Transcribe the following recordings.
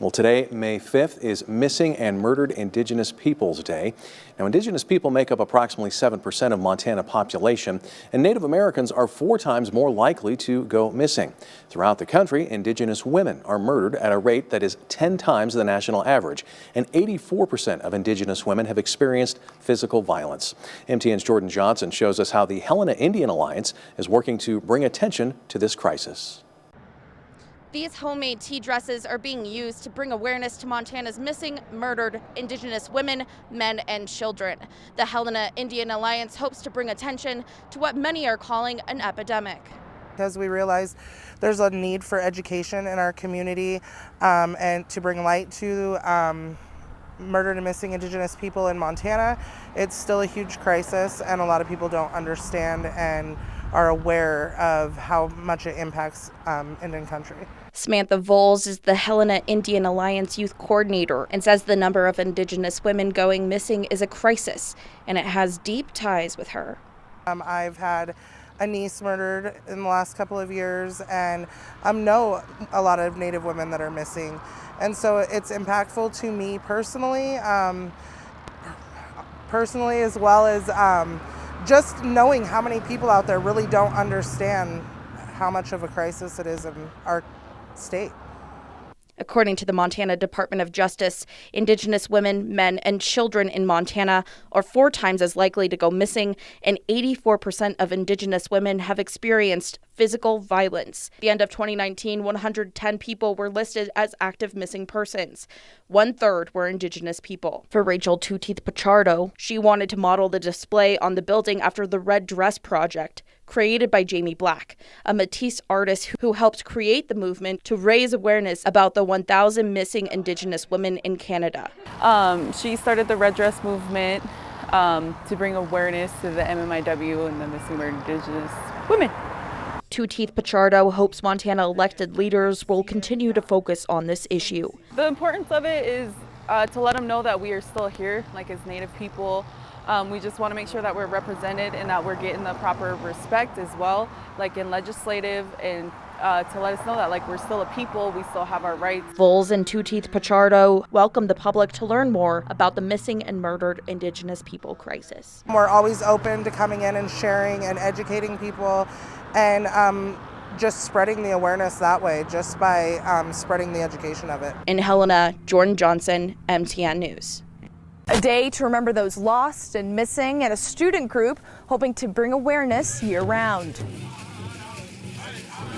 Well, today, May 5th, is Missing and Murdered Indigenous Peoples Day. Now, Indigenous people make up approximately 7% of Montana population, and Native Americans are 4 times more likely to go missing. Throughout the country, Indigenous women are murdered at a rate that is 10 times the national average, and 84% of Indigenous women have experienced physical violence. MTN's Jordan Johnson shows us how the Helena Indian Alliance is working to bring attention to this crisis. These homemade tea dresses are being used to bring awareness to Montana's missing, murdered Indigenous women, men, and children. The Helena Indian Alliance hopes to bring attention to what many are calling an epidemic. Because we realize there's a need for education in our community and to bring light to murdered and missing Indigenous people in Montana. It's still a huge crisis, and a lot of people don't understand and are aware of how much it impacts Indian country. Samantha Voles is the Helena Indian Alliance Youth Coordinator and says the number of Indigenous women going missing is a crisis, and it has deep ties with her. I've had a niece murdered in the last couple of years, and know a lot of Native women that are missing. And so it's impactful to me personally, as well as just knowing how many people out there really don't understand how much of a crisis it is in our state. According to the Montana Department of Justice, Indigenous women, men, and children in Montana are 4 times as likely to go missing, and 84% of Indigenous women have experienced physical violence. At the end of 2019, 110 people were listed as active missing persons. 1/3 were Indigenous people. For Rachel Two Teeth Pichardo, she wanted to model the display on the building after the Red Dress Project, created by Jamie Black, a Métis artist who helped create the movement to raise awareness about the 1,000 missing Indigenous women in Canada. She started the Red Dress movement to bring awareness to the MMIW and the missing murdered Indigenous women. Two Teeth Pichardo hopes Montana elected leaders will continue to focus on this issue. The importance of it is to let them know that we are still here, like as Native people. We just want to make sure that we're represented and that we're getting the proper respect as well, like in legislative, and to let us know that like we're still a people, we still have our rights. Voles and Two Teeth Pichardo welcome the public to learn more about the missing and murdered Indigenous people crisis. We're always open to coming in and sharing and educating people, and just spreading the awareness that way, just by spreading the education of it. In Helena, Jordan Johnson, MTN News. A day to remember those lost and missing, and a student group hoping to bring awareness year-round.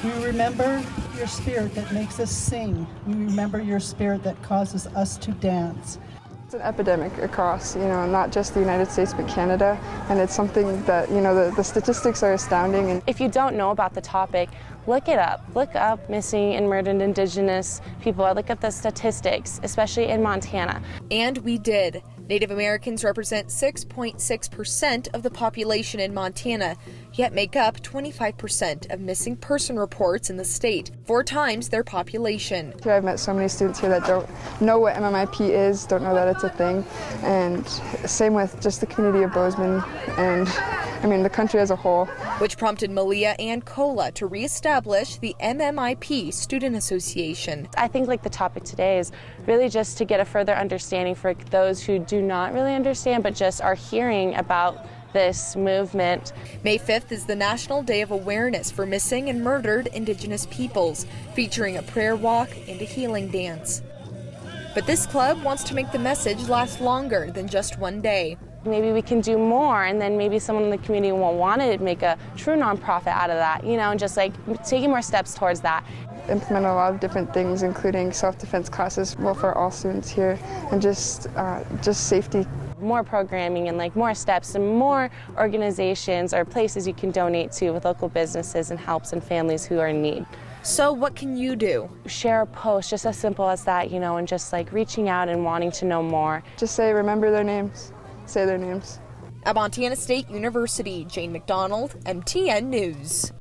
We remember your spirit that makes us sing. We remember your spirit that causes us to dance. It's an epidemic across, not just the United States, but Canada, and it's something that, the statistics are astounding. And if you don't know about the topic, look it up. Look up missing and murdered Indigenous people. Look up the statistics, especially in Montana. And we did. Native Americans represent 6.6% of the population in Montana, yet make up 25% of missing person reports in the state, 4 times their population. I've met so many students here that don't know what MMIP is, don't know that it's a thing, and same with just the community of Bozeman and the country as a whole. Which prompted Malia and Cola to reestablish the MMIP Student Association. I think the topic today is really just to get a further understanding for those who do not really understand but just are hearing about this movement. May 5th is the National Day of Awareness for Missing and Murdered Indigenous Peoples, featuring a prayer walk and a healing dance. But this club wants to make the message last longer than just one day. Maybe we can do more, and then maybe someone in the community will want to make a true nonprofit out of that, and just taking more steps towards that. Implement a lot of different things, including self-defense classes, for all students here, and just safety. More programming and more steps and more organizations or places you can donate to with local businesses and helps and families who are in need. So what can you do? Share a post, just as simple as that, and just reaching out and wanting to know more. Just remember their names, say their names. At Montana State University, Jane McDonald, MTN News.